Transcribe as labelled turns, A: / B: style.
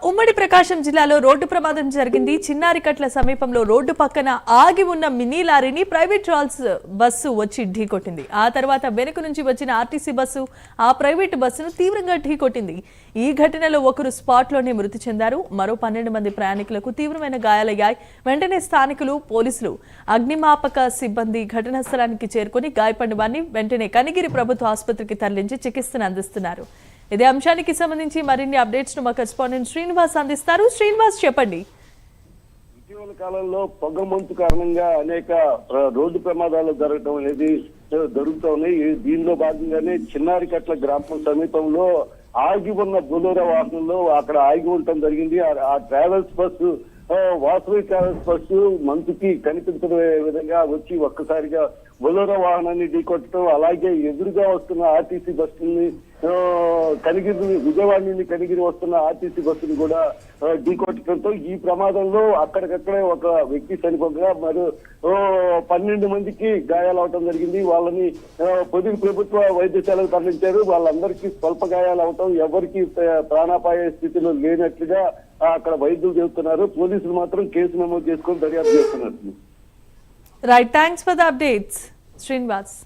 A: ఉమ్మడి ప్రకాశం జిల్లాలో రోడ్డు ప్రమాదం జరిగింది. చిన్నారికట్ల సమీపంలో రోడ్డు పక్కన ఆగి ఉన్న మినీ లారీని ప్రైవేట్ ట్రాల్స్ బస్సు వచ్చి ఢీకొట్టింది. ఆ తర్వాత వెనుక నుంచి వచ్చిన ఆర్టీసీ బస్సు ఆ ప్రైవేట్ బస్సును తీవ్రంగా ఢీకొట్టింది. ఈ ఘటనలో ఒకరు స్పాట్లోనే మృతి చెందారు. మరో 12 మంది ప్రయాణికులకు తీవ్రమైన గాయాలయ్యాయి. వెంటనే స్థానికులు, పోలీసులు, అగ్నిమాపక సిబ్బంది ఘటనా స్థలానికి చేరుకుని గాయపడిన వారిని వెంటనే కనిగిరి ప్రభుత్వ ఆసుపత్రికి తరలించి చికిత్సను అందిస్తున్నారు. ఇదే అంశానికి సంబంధించి మరిన్ని అప్డేట్స్ ను మా కరెస్పాండెంట్ శ్రీనివాస్ అందిస్తారు. శ్రీనివాస్, చెప్పండి.
B: ఇటీవల కాలంలో పొగ మంచు కారణంగా అనేక రోడ్డు ప్రమాదాలు జరగడం అనేది జరుగుతూ ఉన్నాయి. దీనిలో భాగంగానే చిన్నారికట్ల గ్రామం సమీపంలో ఆగి ఉన్న బొలెరో వాహనంలో అక్కడ ఆగి ఉండటం జరిగింది. ఆ travels bus, Vasavi travels bus మంచుకి కనిపించే విధంగా వచ్చి ఒక్కసారిగా బొలెరో వాహనాన్ని ఢీకొట్టడం, అలాగే ఎదురుగా వస్తున్న ఆర్టీసీ బస్సుని విజయవాడ నుండి కనిగిరి వస్తున్న ఆర్టీసీ బస్సును కూడా ఢీకొట్టడంతో ఈ ప్రమాదంలో అక్కడికక్కడే ఒక వ్యక్తి చనిపోగా మరో 12 మందికి గాయాలవటం జరిగింది. వాళ్ళని పొదిలి ప్రభుత్వ వైద్యశాలకు తరలించారు. వాళ్ళందరికీ స్వల్ప గాయాలు అవటం, ఎవరికి ప్రాణాపాయ స్థితిలో లేనట్లుగా అక్కడ వైద్యులు చెబుతున్నారు. పోలీసులు మాత్రం కేసు నమోదు చేసుకొని దర్యాప్తు చేస్తున్నారు.
A: Right, thanks for the updates Srinivas.